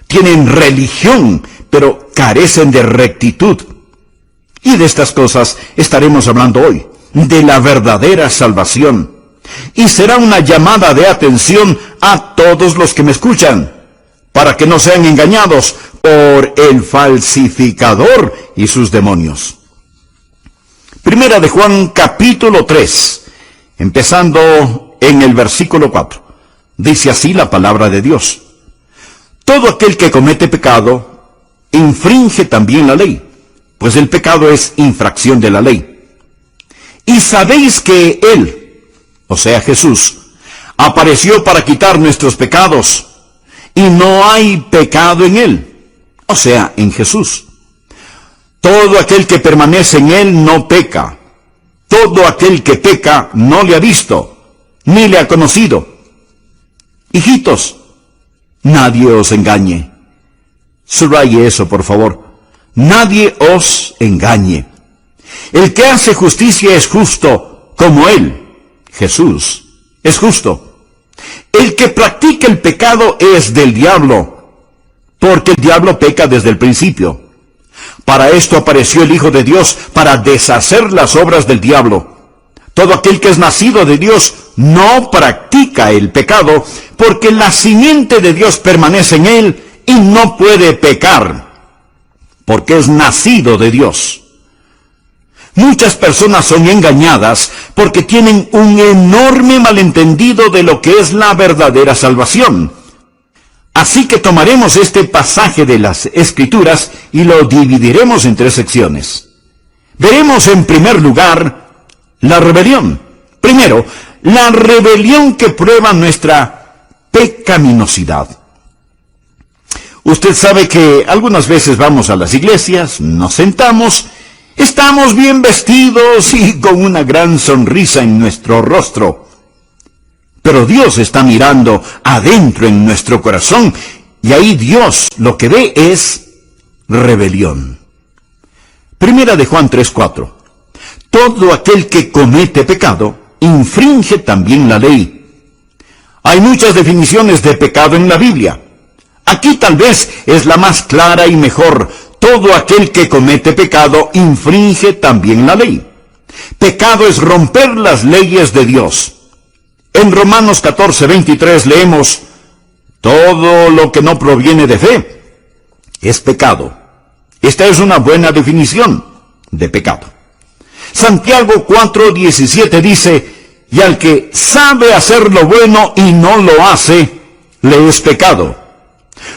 Tienen religión, pero carecen de rectitud. Y de estas cosas estaremos hablando hoy, de la verdadera salvación. Y será una llamada de atención a todos los que me escuchan, para que no sean engañados por el falsificador y sus demonios. Primera de Juan, capítulo 3, empezando en el versículo 4. Dice así la palabra de Dios: todo aquel que comete pecado, infringe también la ley, pues el pecado es infracción de la ley. Y sabéis que Él, o sea Jesús, apareció para quitar nuestros pecados, y no hay pecado en Él, o sea, en Jesús. Todo aquel que permanece en Él no peca. Todo aquel que peca no le ha visto, ni le ha conocido. Hijitos, nadie os engañe. Subraye eso, por favor. Nadie os engañe. El que hace justicia es justo, como Él, Jesús, es justo. El que practica el pecado es del diablo, porque el diablo peca desde el principio. Para esto apareció el Hijo de Dios, para deshacer las obras del diablo. Todo aquel que es nacido de Dios no practica el pecado, porque la simiente de Dios permanece en él y no puede pecar, porque es nacido de Dios. Muchas personas son engañadas porque tienen un enorme malentendido de lo que es la verdadera salvación. Así que tomaremos este pasaje de las Escrituras y lo dividiremos en 3 secciones. Veremos en primer lugar la rebelión. Primero, la rebelión que prueba nuestra pecaminosidad. Usted sabe que algunas veces vamos a las iglesias, nos sentamos, estamos bien vestidos y con una gran sonrisa en nuestro rostro. Pero Dios está mirando adentro en nuestro corazón, y ahí Dios lo que ve es rebelión. Primera de Juan 3:4. Todo aquel que comete pecado, infringe también la ley. Hay muchas definiciones de pecado en la Biblia. Aquí tal vez es la más clara y mejor. Todo aquel que comete pecado, infringe también la ley. Pecado es romper las leyes de Dios. En Romanos 14:23 leemos: todo lo que no proviene de fe es pecado. Esta es una buena definición de pecado. Santiago 4:17 dice: y al que sabe hacer lo bueno y no lo hace, le es pecado.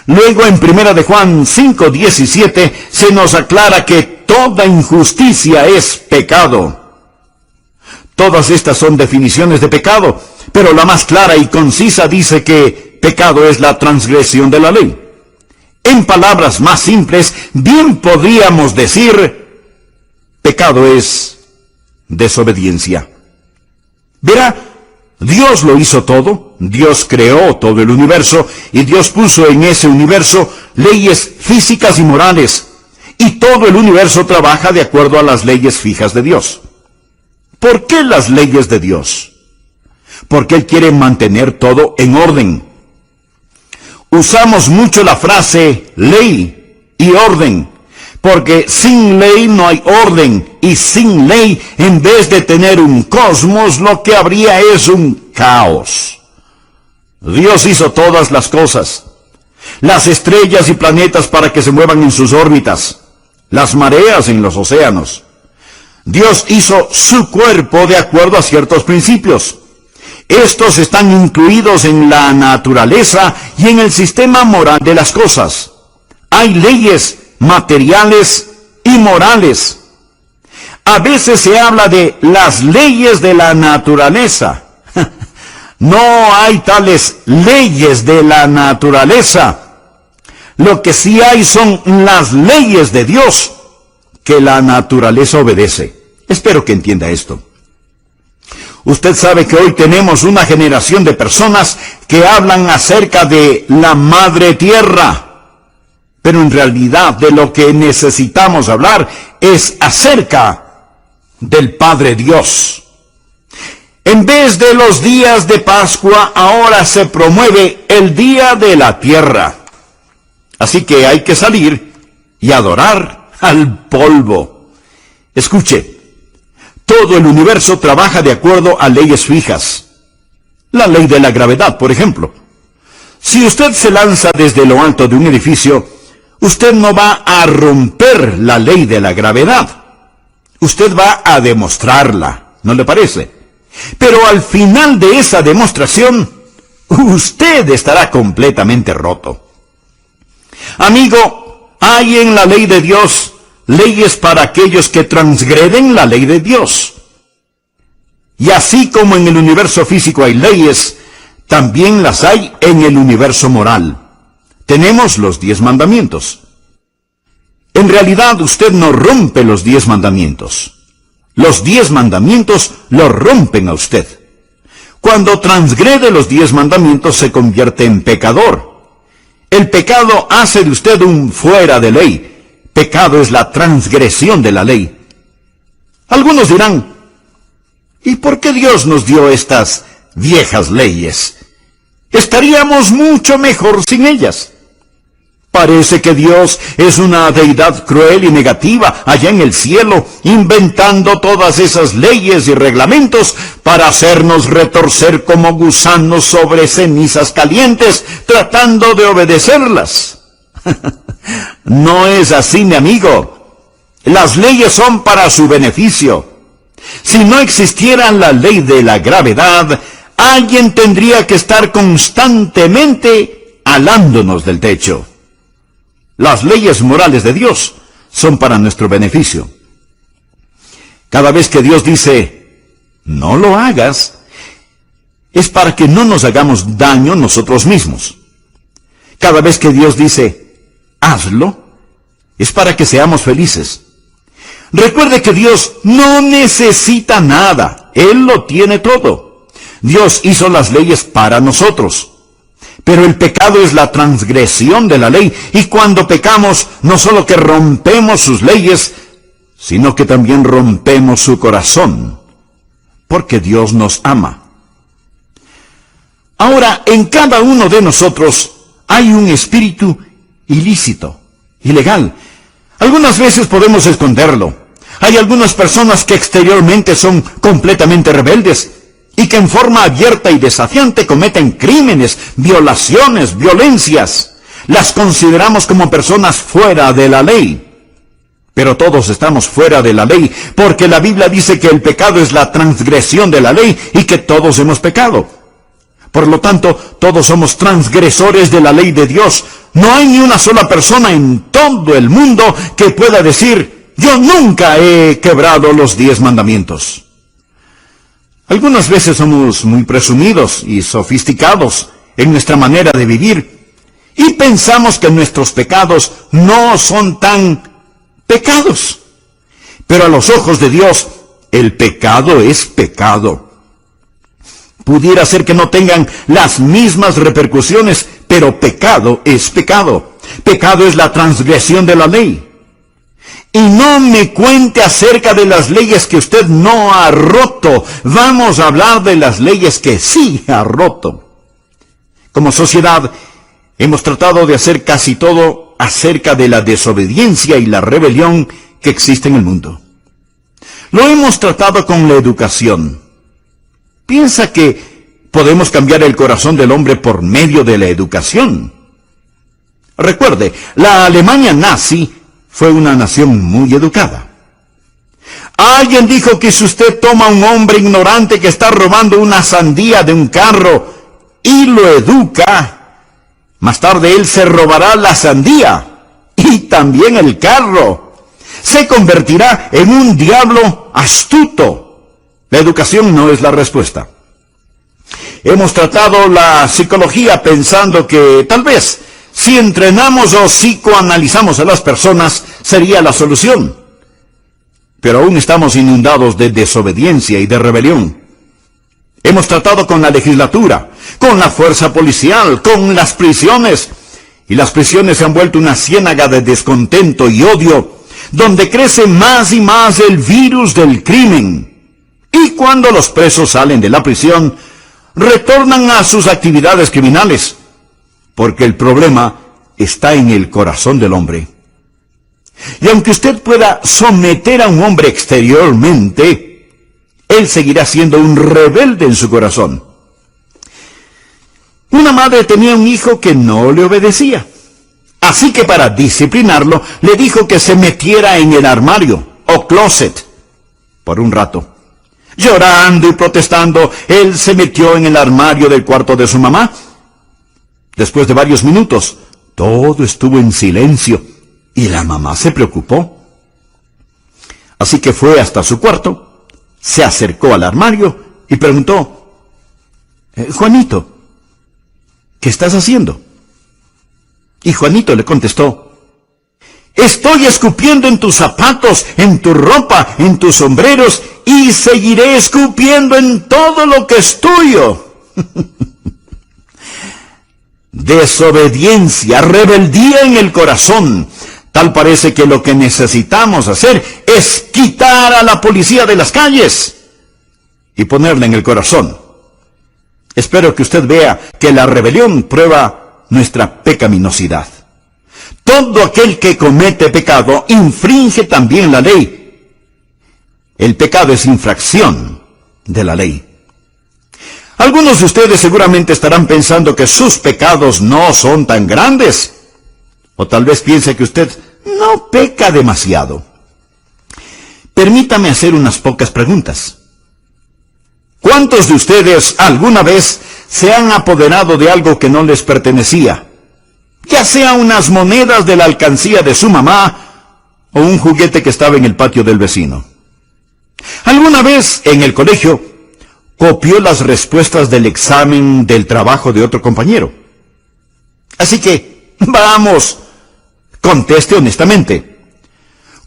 Luego en Primera de Juan 5:17 se nos aclara que toda injusticia es pecado. Todas estas son definiciones de pecado, pero la más clara y concisa dice que pecado es la transgresión de la ley. En palabras más simples, bien podríamos decir, pecado es desobediencia. Verá, Dios lo hizo todo, Dios creó todo el universo, y Dios puso en ese universo leyes físicas y morales, y todo el universo trabaja de acuerdo a las leyes fijas de Dios. ¿Por qué las leyes de Dios? Porque Él quiere mantener todo en orden. Usamos mucho la frase ley y orden, porque sin ley no hay orden, y sin ley, en vez de tener un cosmos, lo que habría es un caos. Dios hizo todas las cosas, las estrellas y planetas para que se muevan en sus órbitas, las mareas en los océanos. Dios hizo su cuerpo de acuerdo a ciertos principios. Estos están incluidos en la naturaleza y en el sistema moral de las cosas. Hay leyes materiales y morales. A veces se habla de las leyes de la naturaleza. No hay tales leyes de la naturaleza. Lo que sí hay son las leyes de Dios que la naturaleza obedece. Espero que entienda esto. Usted sabe que hoy tenemos una generación de personas que hablan acerca de la madre tierra, pero en realidad de lo que necesitamos hablar es acerca del Padre Dios. En vez de los días de Pascua, ahora se promueve el Día de la Tierra. Así que hay que salir y adorar al polvo. Escuche, todo el universo trabaja de acuerdo a leyes fijas. La ley de la gravedad, por ejemplo. Si usted se lanza desde lo alto de un edificio, usted no va a romper la ley de la gravedad. Usted va a demostrarla, ¿no le parece? Pero al final de esa demostración, usted estará completamente roto. Amigo, hay en la ley de Dios leyes para aquellos que transgreden la ley de Dios. Y así como en el universo físico hay leyes, también las hay en el universo moral. Tenemos los 10 mandamientos. En realidad usted no rompe los 10 mandamientos. Los 10 mandamientos lo rompen a usted. Cuando transgrede los 10 mandamientos se convierte en pecador. El pecado hace de usted un fuera de ley. Pecado es la transgresión de la ley. Algunos dirán, ¿y por qué Dios nos dio estas viejas leyes? Estaríamos mucho mejor sin ellas. Parece que Dios es una deidad cruel y negativa allá en el cielo, inventando todas esas leyes y reglamentos para hacernos retorcer como gusanos sobre cenizas calientes, tratando de obedecerlas. No es así, mi amigo. Las leyes son para su beneficio. Si no existiera la ley de la gravedad, alguien tendría que estar constantemente alándonos del techo. Las leyes morales de Dios son para nuestro beneficio. Cada vez que Dios dice, no lo hagas, es para que no nos hagamos daño nosotros mismos. Cada vez que Dios dice, hazlo, es para que seamos felices. Recuerde que Dios no necesita nada. Él lo tiene todo. Dios hizo las leyes para nosotros. Pero el pecado es la transgresión de la ley, y cuando pecamos, no solo que rompemos sus leyes, sino que también rompemos su corazón, porque Dios nos ama. Ahora, en cada uno de nosotros hay un espíritu ilícito, ilegal. Algunas veces podemos esconderlo. Hay algunas personas que exteriormente son completamente rebeldes, y que en forma abierta y desafiante cometen crímenes, violaciones, violencias. Las consideramos como personas fuera de la ley. Pero todos estamos fuera de la ley, porque la Biblia dice que el pecado es la transgresión de la ley y que todos hemos pecado. Por lo tanto, todos somos transgresores de la ley de Dios. No hay ni una sola persona en todo el mundo que pueda decir, yo nunca he quebrado los 10 mandamientos. Algunas veces somos muy presumidos y sofisticados en nuestra manera de vivir y pensamos que nuestros pecados no son tan pecados. Pero a los ojos de Dios, el pecado es pecado. Pudiera ser que no tengan las mismas repercusiones, pero pecado es pecado. Pecado es la transgresión de la ley. Y no me cuente acerca de las leyes que usted no ha roto. Vamos a hablar de las leyes que sí ha roto. Como sociedad, hemos tratado de hacer casi todo acerca de la desobediencia y la rebelión que existe en el mundo. Lo hemos tratado con la educación. ¿Piensa que podemos cambiar el corazón del hombre por medio de la educación? Recuerde, la Alemania nazi fue una nación muy educada. Alguien dijo que si usted toma a un hombre ignorante que está robando una sandía de un carro y lo educa, más tarde él se robará la sandía y también el carro. Se convertirá en un diablo astuto. La educación no es la respuesta. Hemos tratado la psicología pensando que tal vez si entrenamos o psicoanalizamos a las personas, sería la solución. Pero aún estamos inundados de desobediencia y de rebelión. Hemos tratado con la legislatura, con la fuerza policial, con las prisiones. Y las prisiones se han vuelto una ciénaga de descontento y odio, donde crece más y más el virus del crimen. Y cuando los presos salen de la prisión, retornan a sus actividades criminales. Porque el problema está en el corazón del hombre. Y aunque usted pueda someter a un hombre exteriormente, él seguirá siendo un rebelde en su corazón. Una madre tenía un hijo que no le obedecía. Así que para disciplinarlo, le dijo que se metiera en el armario o closet por un rato. Llorando y protestando, él se metió en el armario del cuarto de su mamá. Después de varios minutos, todo estuvo en silencio y la mamá se preocupó. Así que fue hasta su cuarto, se acercó al armario y preguntó, Juanito, ¿qué estás haciendo? Y Juanito le contestó, estoy escupiendo en tus zapatos, en tu ropa, en tus sombreros, y seguiré escupiendo en todo lo que es tuyo. Desobediencia, rebeldía en el corazón. Tal parece que lo que necesitamos hacer es quitar a la policía de las calles y ponerla en el corazón. Espero que usted vea que la rebelión prueba nuestra pecaminosidad. Todo aquel que comete pecado infringe también la ley. El pecado es infracción de la ley. Algunos de ustedes seguramente estarán pensando que sus pecados no son tan grandes. O tal vez piense que usted no peca demasiado. Permítame hacer unas pocas preguntas. ¿Cuántos de ustedes alguna vez se han apoderado de algo que no les pertenecía? Ya sea unas monedas de la alcancía de su mamá o un juguete que estaba en el patio del vecino. ¿Alguna vez en el colegio copió las respuestas del examen del trabajo de otro compañero? Así que, vamos, conteste honestamente.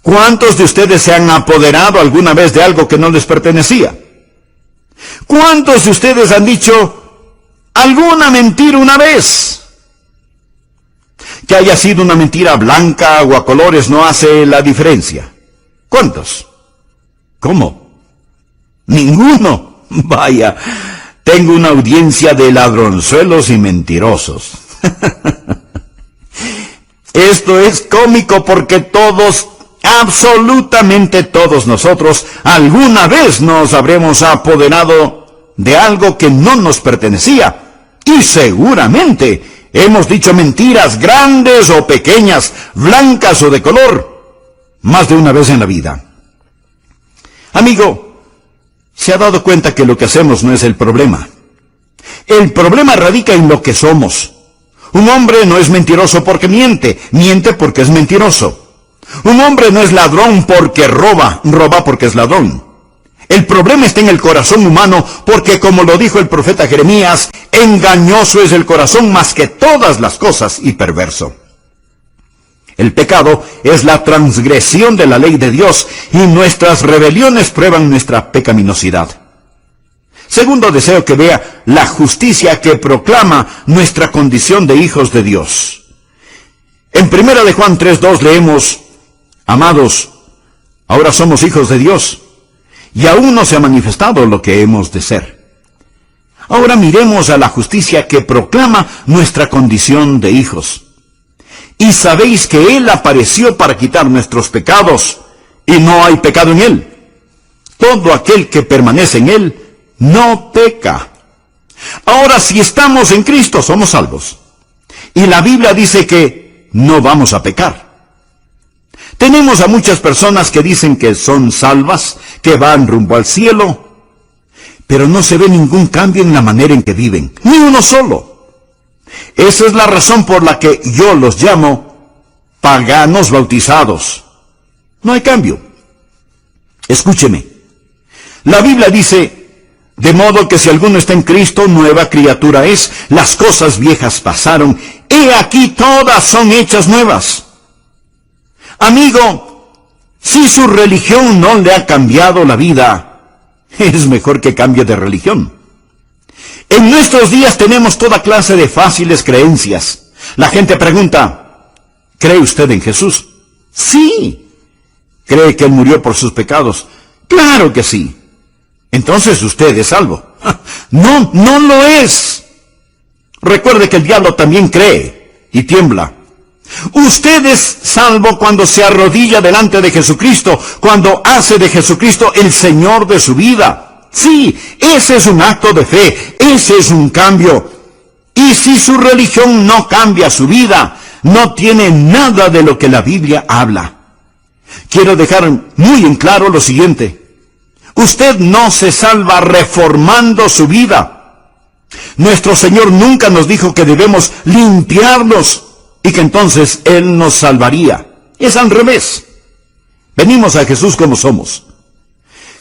¿Cuántos de ustedes se han apoderado alguna vez de algo que no les pertenecía? ¿Cuántos de ustedes han dicho alguna mentira una vez? Que haya sido una mentira blanca o a colores no hace la diferencia. ¿Cuántos? ¿Cómo? Ninguno. Vaya, tengo una audiencia de ladronzuelos y mentirosos. Esto es cómico porque todos, absolutamente todos nosotros, alguna vez nos habremos apoderado de algo que no nos pertenecía. Y seguramente hemos dicho mentiras grandes o pequeñas, blancas o de color, más de una vez en la vida. Amigo, ¿se ha dado cuenta que lo que hacemos no es el problema? El problema radica en lo que somos. Un hombre no es mentiroso porque miente, miente porque es mentiroso. Un hombre no es ladrón porque roba, roba porque es ladrón. El problema está en el corazón humano porque, como lo dijo el profeta Jeremías, engañoso es el corazón más que todas las cosas y perverso. El pecado es la transgresión de la ley de Dios y nuestras rebeliones prueban nuestra pecaminosidad. Segundo, deseo que vea la justicia que proclama nuestra condición de hijos de Dios. En 1 de Juan 3:2 leemos, amados, ahora somos hijos de Dios, y aún no se ha manifestado lo que hemos de ser. Ahora miremos a la justicia que proclama nuestra condición de hijos. Y sabéis que Él apareció para quitar nuestros pecados, y no hay pecado en Él. Todo aquel que permanece en Él no peca. Ahora, si estamos en Cristo, somos salvos. Y la Biblia dice que no vamos a pecar. Tenemos a muchas personas que dicen que son salvas, que van rumbo al cielo, pero no se ve ningún cambio en la manera en que viven, ni uno solo. Esa es la razón por la que yo los llamo paganos bautizados. No hay cambio. Escúcheme. La Biblia dice, de modo que si alguno está en Cristo, nueva criatura es, las cosas viejas pasaron, he aquí todas son hechas nuevas. Amigo, si su religión no le ha cambiado la vida, es mejor que cambie de religión. En nuestros días tenemos toda clase de fáciles creencias. La gente pregunta, ¿cree usted en Jesús? Sí. ¿Cree que Él murió por sus pecados? Claro que sí. Entonces usted es salvo. No lo es. Recuerde que el diablo también cree y tiembla. Usted es salvo cuando se arrodilla delante de Jesucristo, cuando hace de Jesucristo el Señor de su vida. Sí, ese es un acto de fe, ese es un cambio. Y si su religión no cambia su vida, no tiene nada de lo que la Biblia habla. Quiero dejar muy en claro lo siguiente. Usted no se salva reformando su vida. Nuestro Señor nunca nos dijo que debemos limpiarnos y que entonces Él nos salvaría. Es al revés. Venimos a Jesús como somos.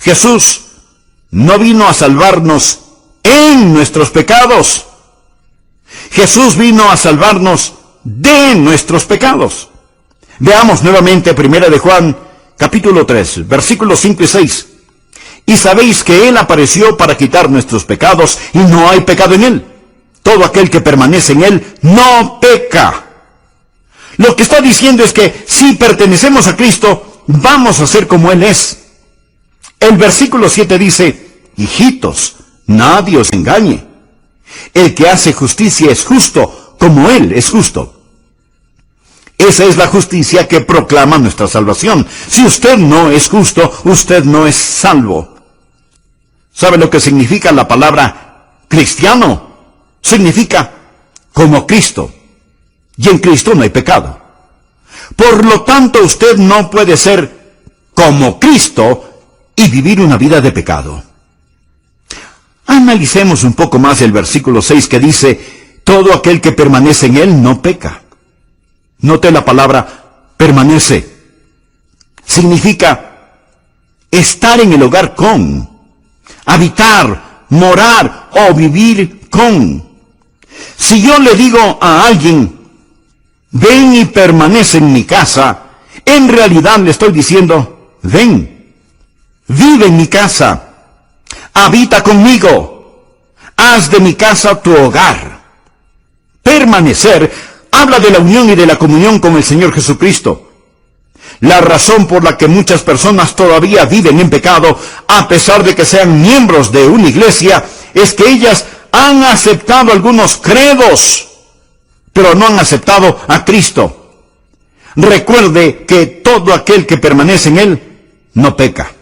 Jesús no vino a salvarnos en nuestros pecados. Jesús vino a salvarnos de nuestros pecados. Veamos nuevamente 1 de Juan, capítulo 3, versículos 5 y 6. Y sabéis que Él apareció para quitar nuestros pecados, y no hay pecado en Él. Todo aquel que permanece en Él no peca. Lo que está diciendo es que si pertenecemos a Cristo, vamos a ser como Él es. El versículo 7 dice, hijitos, nadie os engañe. El que hace justicia es justo, como Él es justo. Esa es la justicia que proclama nuestra salvación. Si usted no es justo, usted no es salvo. ¿Sabe lo que significa la palabra cristiano? Significa como Cristo. Y en Cristo no hay pecado. Por lo tanto, usted no puede ser como Cristo y vivir una vida de pecado. Analicemos un poco más el versículo 6 que dice, todo aquel que permanece en Él no peca. Note la palabra permanece. Significa estar en el hogar con, habitar, morar o vivir con. Si yo le digo a alguien, ven y permanece en mi casa, en realidad le estoy diciendo, ven, vive en mi casa, habita conmigo, haz de mi casa tu hogar. Permanecer habla de la unión y de la comunión con el Señor Jesucristo. La razón por la que muchas personas todavía viven en pecado, a pesar de que sean miembros de una iglesia, es que ellas han aceptado algunos credos, pero no han aceptado a Cristo. Recuerde que todo aquel que permanece en Él no peca.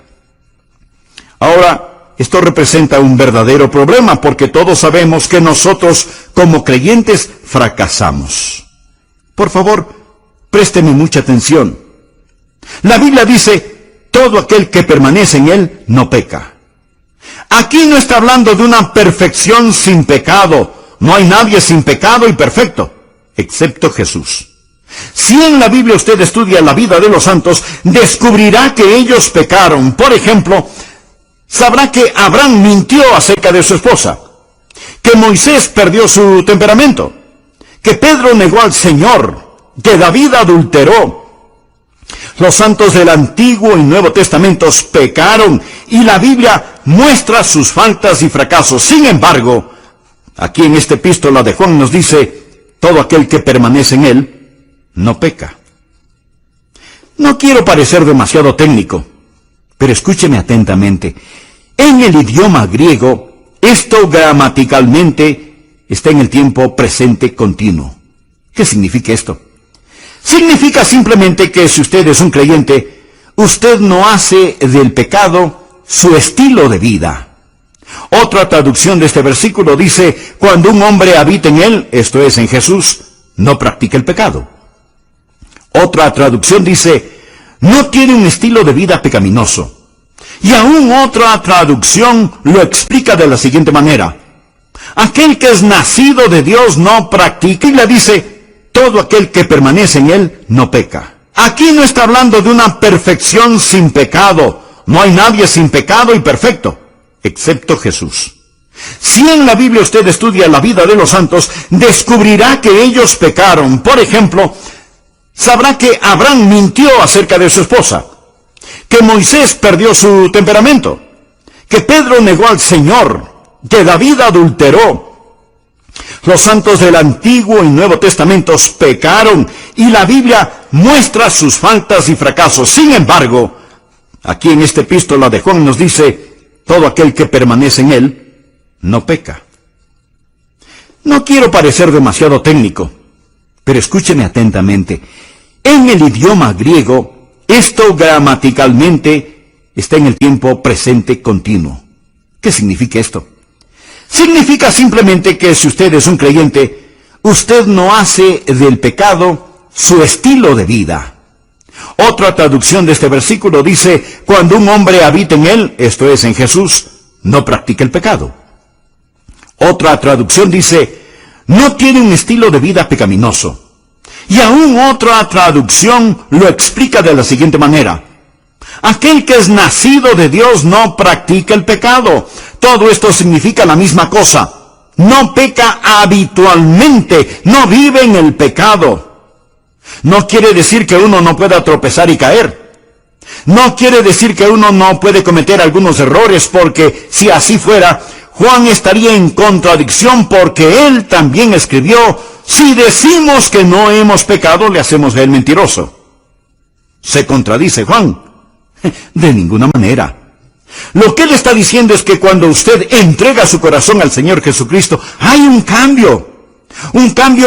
Ahora, esto representa un verdadero problema porque todos sabemos que nosotros como creyentes fracasamos. Por favor, présteme mucha atención. La Biblia dice, todo aquel que permanece en Él no peca. Aquí no está hablando de una perfección sin pecado. No hay nadie sin pecado y perfecto, excepto Jesús. Si en la Biblia usted estudia la vida de los santos, descubrirá que ellos pecaron. Por ejemplo, sabrá que Abraham mintió acerca de su esposa, que Moisés perdió su temperamento, que Pedro negó al Señor, que David adulteró. Los santos del Antiguo y Nuevo Testamentos pecaron y la Biblia muestra sus faltas y fracasos. Sin embargo, aquí en esta epístola de Juan nos dice, todo aquel que permanece en Él no peca. No quiero parecer demasiado técnico, pero escúcheme atentamente. En el idioma griego, esto gramaticalmente está en el tiempo presente continuo. ¿Qué significa esto? Significa simplemente que si usted es un creyente, usted no hace del pecado su estilo de vida. Otra traducción de este versículo dice, cuando un hombre habita en Él, esto es en Jesús, no practica el pecado. Otra traducción dice, no tiene un estilo de vida pecaminoso. Y aún otra traducción lo explica de la siguiente manera. Aquel que es nacido de Dios no practica, y le dice, todo aquel que permanece en Él no peca. Aquí no está hablando de una perfección sin pecado. No hay nadie sin pecado y perfecto, excepto Jesús. Si en la Biblia usted estudia la vida de los santos, descubrirá que ellos pecaron. Por ejemplo, sabrá que Abraham mintió acerca de su esposa, que Moisés perdió su temperamento, que Pedro negó al Señor, que David adulteró. Los santos del Antiguo y Nuevo Testamentos pecaron y la Biblia muestra sus faltas y fracasos. Sin embargo, aquí en esta epístola de Juan nos dice, todo aquel que permanece en Él no peca. No quiero parecer demasiado técnico, Pero escúcheme atentamente. En el idioma griego, esto gramaticalmente está en el tiempo presente continuo. ¿Qué significa esto? Significa simplemente que si usted es un creyente, usted no hace del pecado su estilo de vida. Otra traducción de este versículo dice, cuando un hombre habita en él, esto es, en Jesús, no practica el pecado. Otra traducción dice, no tiene un estilo de vida pecaminoso. Y aún otra traducción lo explica de la siguiente manera. Aquel que es nacido de Dios no practica el pecado. Todo esto significa la misma cosa. No peca habitualmente, no vive en el pecado. No quiere decir que uno no pueda tropezar y caer. No quiere decir que uno no puede cometer algunos errores, porque si así fuera, Juan estaría en contradicción, porque él también escribió, si decimos que no hemos pecado, le hacemos a él mentiroso. ¿Se contradice Juan? De ninguna manera. Lo que él está diciendo es que cuando usted entrega su corazón al Señor Jesucristo, hay un cambio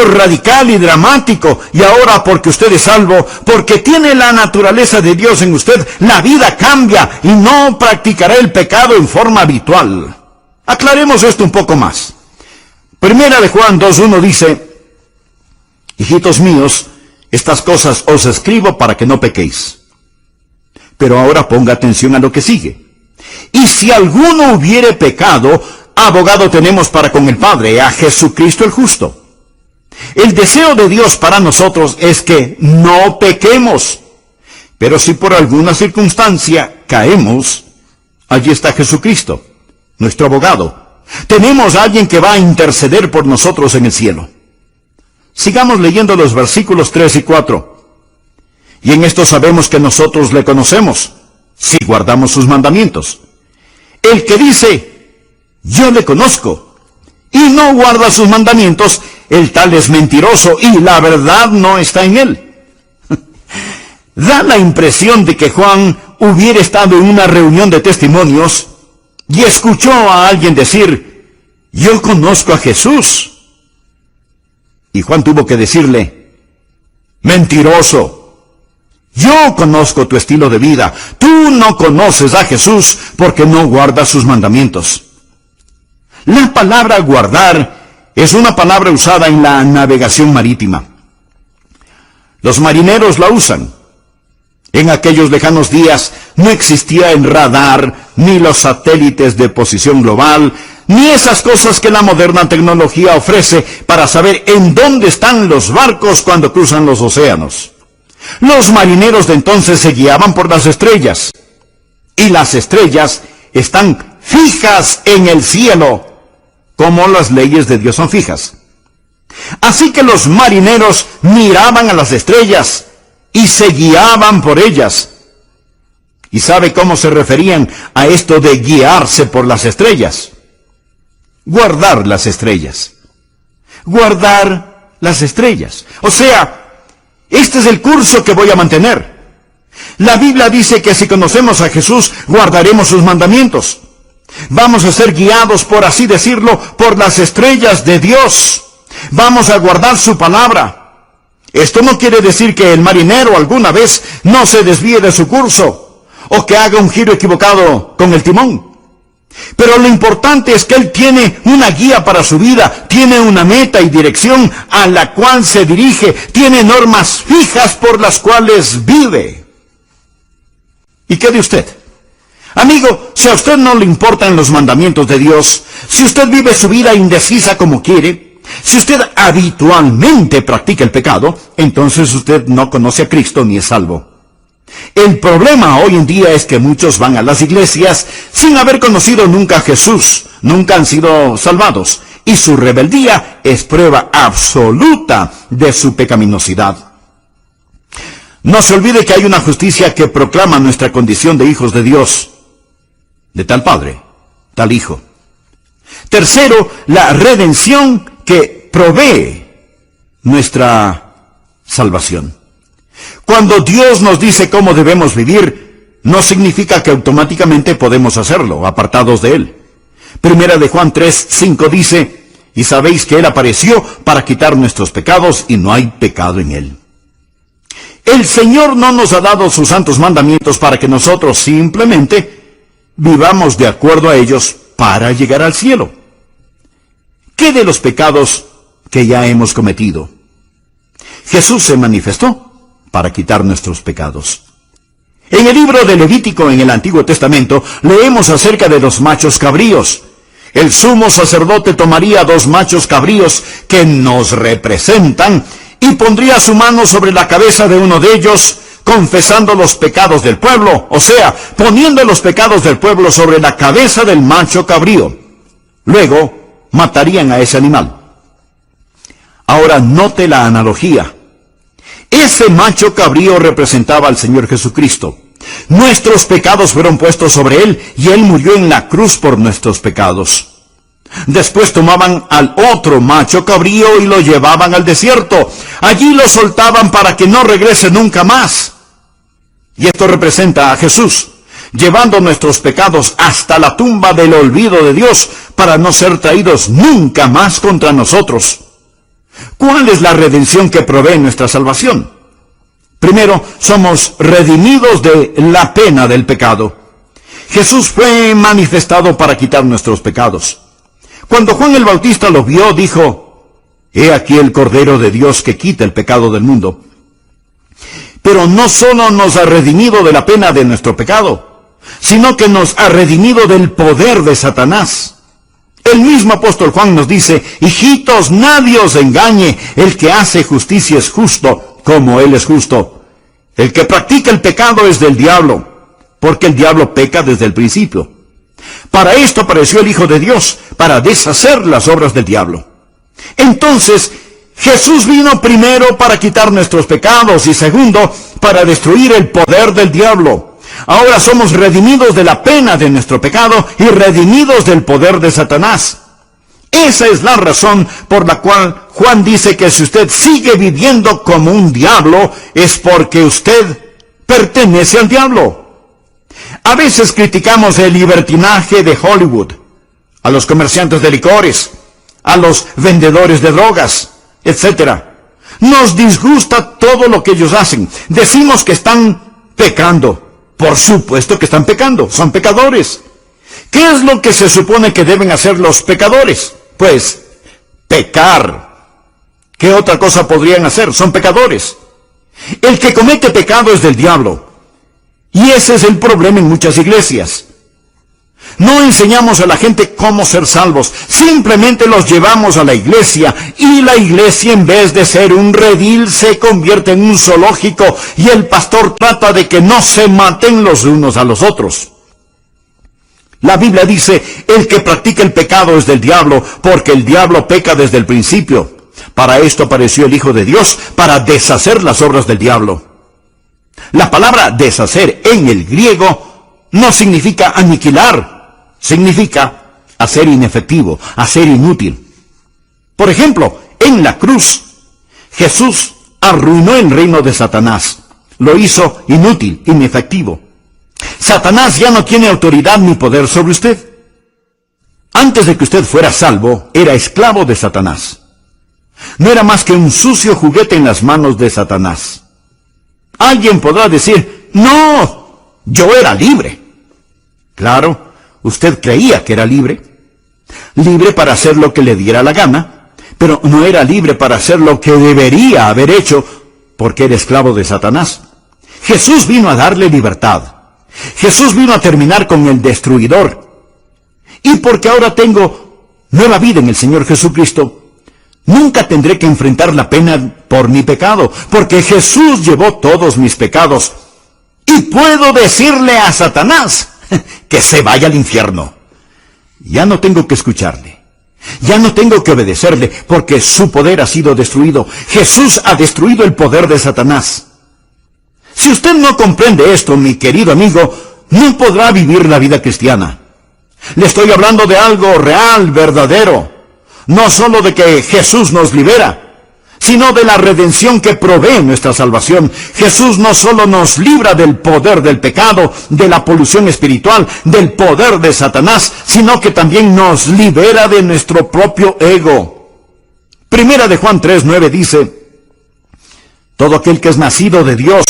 radical y dramático, y ahora porque usted es salvo, porque tiene la naturaleza de Dios en usted, la vida cambia y no practicará el pecado en forma habitual. Aclaremos esto un poco más. Primera de Juan 2:1 dice, hijitos míos, estas cosas os escribo para que no pequéis. Pero ahora ponga atención a lo que sigue. Y si alguno hubiere pecado, abogado tenemos para con el Padre, a Jesucristo el justo. El deseo de Dios para nosotros es que no pequemos. Pero si por alguna circunstancia caemos, allí está Jesucristo, nuestro abogado. Tenemos a alguien que va a interceder por nosotros en el cielo. Sigamos leyendo los versículos 3 y 4. Y en esto sabemos que nosotros le conocemos, si guardamos sus mandamientos. El que dice, yo le conozco, y no guarda sus mandamientos, el tal es mentiroso, y la verdad no está en él. Da la impresión de que Juan hubiera estado en una reunión de testimonios, y escuchó a alguien decir, yo conozco a Jesús. Y Juan tuvo que decirle, mentiroso. Yo conozco tu estilo de vida. Tú no conoces a Jesús porque no guardas sus mandamientos. La palabra guardar es una palabra usada en la navegación marítima. Los marineros la usan. En aquellos lejanos días no existía el radar, ni los satélites de posición global, ni esas cosas que la moderna tecnología ofrece para saber en dónde están los barcos cuando cruzan los océanos. Los marineros de entonces se guiaban por las estrellas, y las estrellas están fijas en el cielo, como las leyes de Dios son fijas. Así que los marineros miraban a las estrellas y se guiaban por ellas. ¿Y sabe cómo se referían a esto de guiarse por las estrellas? Guardar las estrellas. Guardar las estrellas. O sea, este es el curso que voy a mantener. La Biblia dice que si conocemos a Jesús, guardaremos sus mandamientos. Vamos a ser guiados, por así decirlo, por las estrellas de Dios. Vamos a guardar su palabra. Esto no quiere decir que el marinero alguna vez no se desvíe de su curso, o que haga un giro equivocado con el timón. Pero lo importante es que él tiene una guía para su vida, tiene una meta y dirección a la cual se dirige, tiene normas fijas por las cuales vive. ¿Y qué de usted? Amigo, si a usted no le importan los mandamientos de Dios, si usted vive su vida indecisa como quiere, si usted habitualmente practica el pecado, entonces usted no conoce a Cristo ni es salvo. El problema hoy en día es que muchos van a las iglesias sin haber conocido nunca a Jesús, nunca han sido salvados, y su rebeldía es prueba absoluta de su pecaminosidad. No se olvide que hay una justicia que proclama nuestra condición de hijos de Dios, de tal Padre, tal Hijo. Tercero, la redención que provee nuestra salvación. Cuando Dios nos dice cómo debemos vivir, no significa que automáticamente podemos hacerlo, apartados de Él. Primera de Juan 3:5 dice, y sabéis que Él apareció para quitar nuestros pecados y no hay pecado en Él. El Señor no nos ha dado sus santos mandamientos para que nosotros simplemente vivamos de acuerdo a ellos para llegar al cielo. ¿Qué de los pecados que ya hemos cometido? Jesús se manifestó para quitar nuestros pecados. En el libro de Levítico, en el Antiguo Testamento, leemos acerca de los machos cabríos. El sumo sacerdote tomaría 2 machos cabríos que nos representan y pondría su mano sobre la cabeza de uno de ellos, confesando los pecados del pueblo, o sea, poniendo los pecados del pueblo sobre la cabeza del macho cabrío. Luego, matarían a ese animal. Ahora note la analogía. Ese macho cabrío representaba al Señor Jesucristo. Nuestros pecados fueron puestos sobre Él y Él murió en la cruz por nuestros pecados. Después tomaban al otro macho cabrío y lo llevaban al desierto. Allí lo soltaban para que no regrese nunca más. Y esto representa a Jesús, llevando nuestros pecados hasta la tumba del olvido de Dios para no ser traídos nunca más contra nosotros. ¿Cuál es la redención que provee nuestra salvación? Primero, somos redimidos de la pena del pecado. Jesús fue manifestado para quitar nuestros pecados. Cuando Juan el Bautista lo vio, dijo: «He aquí el Cordero de Dios que quita el pecado del mundo». Pero no solo nos ha redimido de la pena de nuestro pecado, sino que nos ha redimido del poder de Satanás. El mismo apóstol Juan nos dice: «Hijitos, nadie os engañe, el que hace justicia es justo, como Él es justo. El que practica el pecado es del diablo, porque el diablo peca desde el principio. Para esto apareció el Hijo de Dios, para deshacer las obras del diablo». Entonces, Jesús vino primero para quitar nuestros pecados y segundo, para destruir el poder del diablo. Ahora somos redimidos de la pena de nuestro pecado y redimidos del poder de Satanás. Esa es la razón por la cual Juan dice que si usted sigue viviendo como un diablo, es porque usted pertenece al diablo. A veces criticamos el libertinaje de Hollywood, a los comerciantes de licores, a los vendedores de drogas, etc. Nos disgusta todo lo que ellos hacen. Decimos que están pecando. Por supuesto que están pecando, son pecadores. ¿Qué es lo que se supone que deben hacer los pecadores? Pues, pecar. ¿Qué otra cosa podrían hacer? Son pecadores. El que comete pecado es del diablo. Y ese es el problema en muchas iglesias. No enseñamos a la gente cómo ser salvos, simplemente los llevamos a la iglesia, y la iglesia, en vez de ser un redil, se convierte en un zoológico, y el pastor trata de que no se maten los unos a los otros. La Biblia dice: el que practica el pecado es del diablo, porque el diablo peca desde el principio. Para esto apareció el Hijo de Dios, para deshacer las obras del diablo. La palabra deshacer en el griego no significa aniquilar, significa hacer inefectivo, hacer inútil. Por ejemplo, en la cruz, Jesús arruinó el reino de Satanás, lo hizo inútil, inefectivo. Satanás ya no tiene autoridad ni poder sobre usted. Antes de que usted fuera salvo, era esclavo de Satanás. No era más que un sucio juguete en las manos de Satanás. Alguien podrá decir: «No, yo era libre». Claro, usted creía que era libre. Libre para hacer lo que le diera la gana, pero no era libre para hacer lo que debería haber hecho, porque era esclavo de Satanás. Jesús vino a darle libertad. Jesús vino a terminar con el destruidor. Y porque ahora tengo nueva vida en el Señor Jesucristo, nunca tendré que enfrentar la pena por mi pecado, porque Jesús llevó todos mis pecados. Y puedo decirle a Satanás que se vaya al infierno. Ya no tengo que escucharle. Ya no tengo que obedecerle, porque su poder ha sido destruido. Jesús ha destruido el poder de Satanás. Si usted no comprende esto, mi querido amigo, no podrá vivir la vida cristiana. Le estoy hablando de algo real, verdadero. No solo de que Jesús nos libera, sino de la redención que provee nuestra salvación. Jesús no solo nos libra del poder del pecado, de la polución espiritual, del poder de Satanás, sino que también nos libera de nuestro propio ego. Primera de Juan 3:9 dice: todo aquel que es nacido de Dios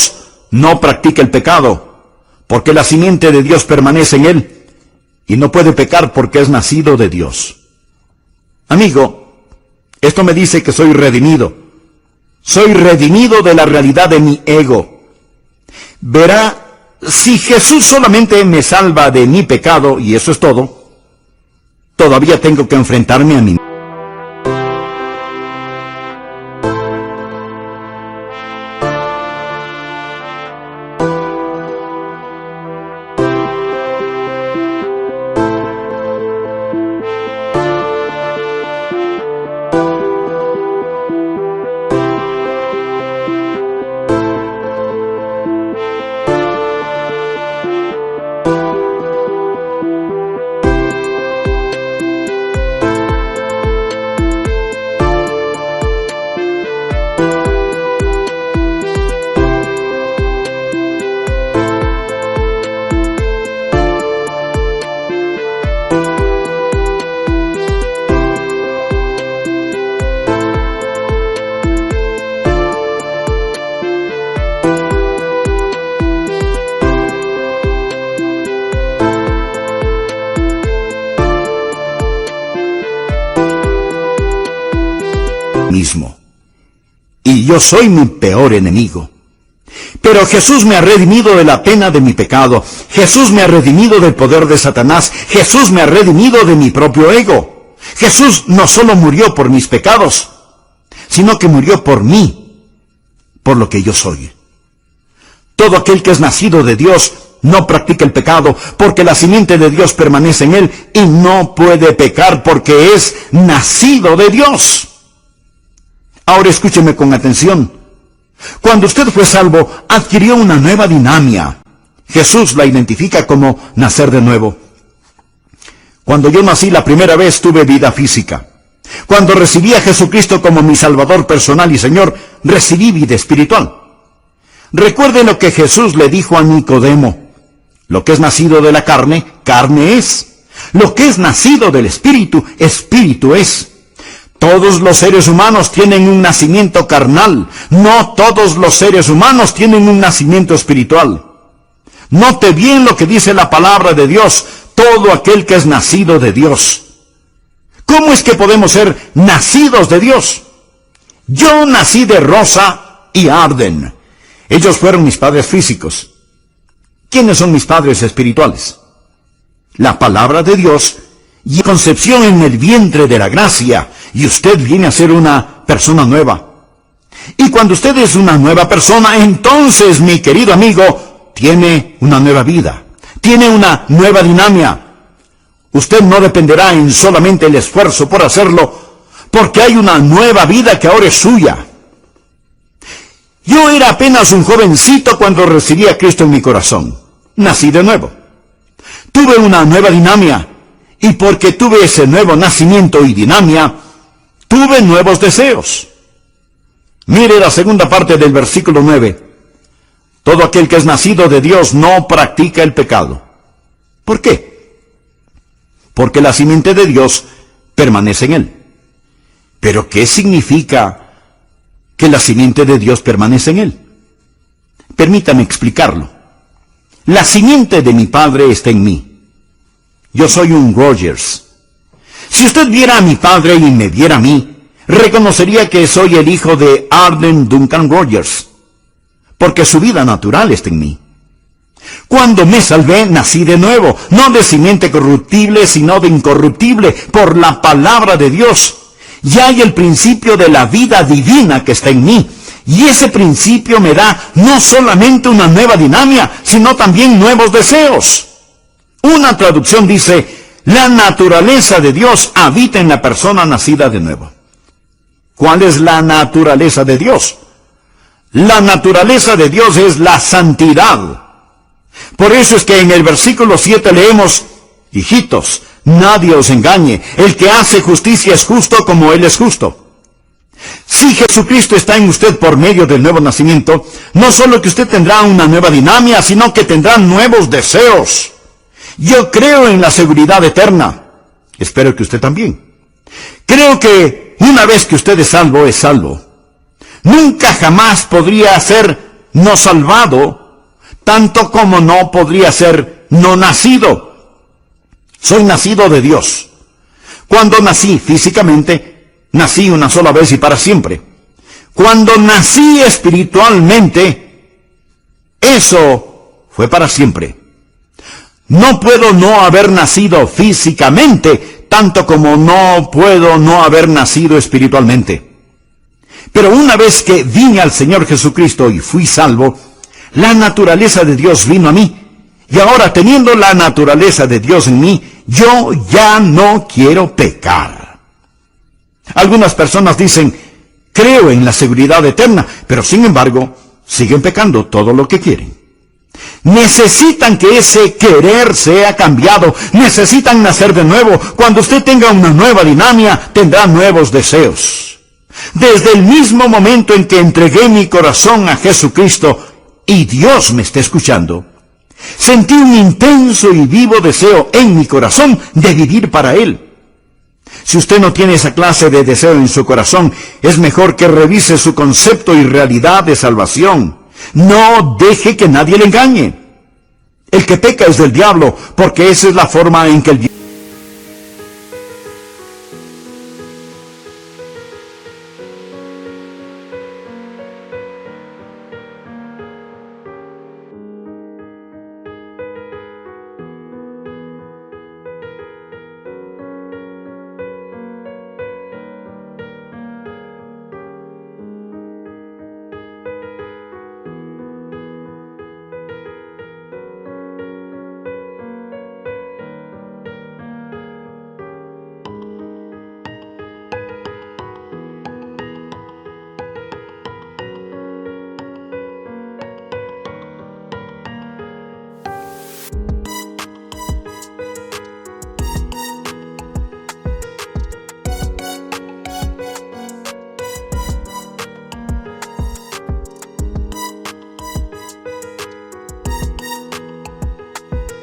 no practica el pecado, porque la simiente de Dios permanece en él, y no puede pecar porque es nacido de Dios. Amigo, esto me dice que soy redimido. Soy redimido de la realidad de mi ego. Verá, si Jesús solamente me salva de mi pecado, y eso es todo, todavía tengo que enfrentarme a mí. Mismo. Y yo soy mi peor enemigo. Pero Jesús me ha redimido de la pena de mi pecado. Jesús me ha redimido del poder de Satanás. Jesús me ha redimido de mi propio ego. Jesús no solo murió por mis pecados, sino que murió por mí, por lo que yo soy. Todo aquel que es nacido de Dios no practica el pecado, porque la simiente de Dios permanece en él, y no puede pecar porque es nacido de Dios. Ahora escúcheme con atención. Cuando usted fue salvo, adquirió una nueva dinámica. Jesús la identifica como nacer de nuevo. Cuando yo nací la primera vez tuve vida física. Cuando recibí a Jesucristo como mi Salvador personal y Señor, recibí vida espiritual. Recuerde lo que Jesús le dijo a Nicodemo: lo que es nacido de la carne, carne es. Lo que es nacido del Espíritu, Espíritu es. Todos los seres humanos tienen un nacimiento carnal. No todos los seres humanos tienen un nacimiento espiritual. Note bien lo que dice la palabra de Dios: todo aquel que es nacido de Dios. ¿Cómo es que podemos ser nacidos de Dios? Yo nací de Rosa y Arden. Ellos fueron mis padres físicos. ¿Quiénes son mis padres espirituales? La palabra de Dios y concepción en el vientre de la gracia. Y usted viene a ser una persona nueva. Y cuando usted es una nueva persona, entonces, mi querido amigo, tiene una nueva vida. Tiene una nueva dinámica. Usted no dependerá en solamente el esfuerzo por hacerlo, porque hay una nueva vida que ahora es suya. Yo era apenas un jovencito cuando recibí a Cristo en mi corazón. Nací de nuevo. Tuve una nueva dinámica. Y porque tuve ese nuevo nacimiento y dinámica, tuve nuevos deseos. Mire la segunda parte del versículo 9. Todo aquel que es nacido de Dios no practica el pecado. ¿Por qué? Porque la simiente de Dios permanece en él. ¿Pero qué significa que la simiente de Dios permanece en él? Permítame explicarlo. La simiente de mi Padre está en mí. Yo soy un Rogers. Si usted viera a mi padre y me viera a mí, reconocería que soy el hijo de Arden Duncan Rogers, porque su vida natural está en mí. Cuando me salvé, nací de nuevo, no de simiente corruptible, sino de incorruptible, por la palabra de Dios. Ya hay el principio de la vida divina que está en mí, y ese principio me da no solamente una nueva dinámica, sino también nuevos deseos. Una traducción dice: la naturaleza de Dios habita en la persona nacida de nuevo. ¿Cuál es la naturaleza de Dios? La naturaleza de Dios es la santidad. Por eso es que en el versículo 7 leemos: hijitos, nadie os engañe, el que hace justicia es justo como Él es justo. Si Jesucristo está en usted por medio del nuevo nacimiento, no solo que usted tendrá una nueva dinámica, sino que tendrá nuevos deseos. Yo creo en la seguridad eterna. Espero que usted también. Creo que una vez que usted es salvo, es salvo. Nunca jamás podría ser no salvado, tanto como no podría ser no nacido. Soy nacido de Dios. Cuando nací físicamente, nací una sola vez y para siempre. Cuando nací espiritualmente, eso fue para siempre. No puedo no haber nacido físicamente, tanto como no puedo no haber nacido espiritualmente. Pero una vez que vine al Señor Jesucristo y fui salvo, la naturaleza de Dios vino a mí. Y ahora, teniendo la naturaleza de Dios en mí, yo ya no quiero pecar. Algunas personas dicen, creo en la seguridad eterna, pero sin embargo, siguen pecando todo lo que quieren. Necesitan que ese querer sea cambiado. Necesitan nacer de nuevo. Cuando usted tenga una nueva dinámica, tendrá nuevos deseos. Desde el mismo momento en que entregué mi corazón a Jesucristo, y Dios me está escuchando, sentí un intenso y vivo deseo en mi corazón de vivir para Él. Si usted no tiene esa clase de deseo en su corazón, es mejor que revise su concepto y realidad de salvación. No deje que nadie le engañe. El que peca es del diablo, porque esa es la forma en que el diablo...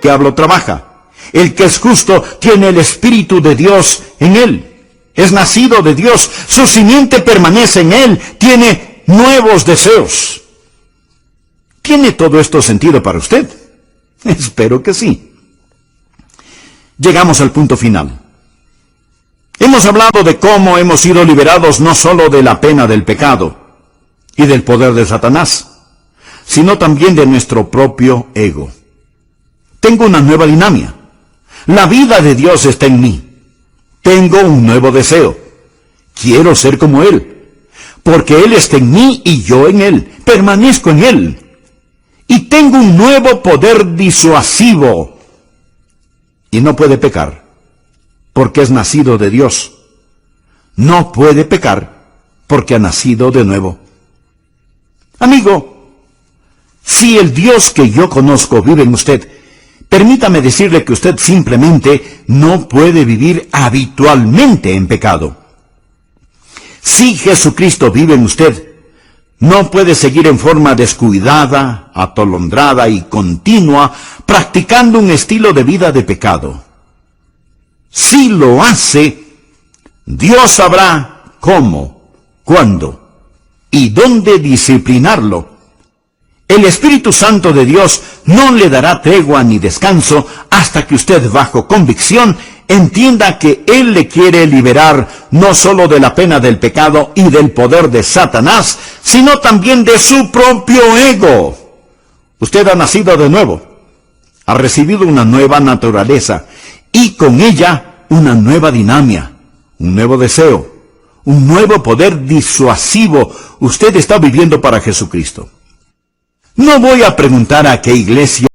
diablo trabaja. El que es justo tiene el Espíritu de Dios en él. Es nacido de Dios. Su simiente permanece en él. Tiene nuevos deseos. ¿Tiene todo esto sentido para usted? Espero que sí. Llegamos al punto final. Hemos hablado de cómo hemos sido liberados no solo de la pena del pecado y del poder de Satanás, sino también de nuestro propio ego. Tengo una nueva dinámica. La vida de Dios está en mí. Tengo un nuevo deseo. Quiero ser como Él. Porque Él está en mí y yo en Él. Permanezco en Él. Y tengo un nuevo poder disuasivo. Y no puede pecar, porque es nacido de Dios. No puede pecar, porque ha nacido de nuevo. Amigo, si el Dios que yo conozco vive en usted, permítame decirle que usted simplemente no puede vivir habitualmente en pecado. Si Jesucristo vive en usted, no puede seguir en forma descuidada, atolondrada y continua, practicando un estilo de vida de pecado. Si lo hace, Dios sabrá cómo, cuándo y dónde disciplinarlo. El Espíritu Santo de Dios no le dará tregua ni descanso hasta que usted, bajo convicción, entienda que Él le quiere liberar no solo de la pena del pecado y del poder de Satanás, sino también de su propio ego. Usted ha nacido de nuevo, ha recibido una nueva naturaleza y con ella una nueva dinámica, un nuevo deseo, un nuevo poder disuasivo. Usted está viviendo para Jesucristo. No voy a preguntar a qué iglesia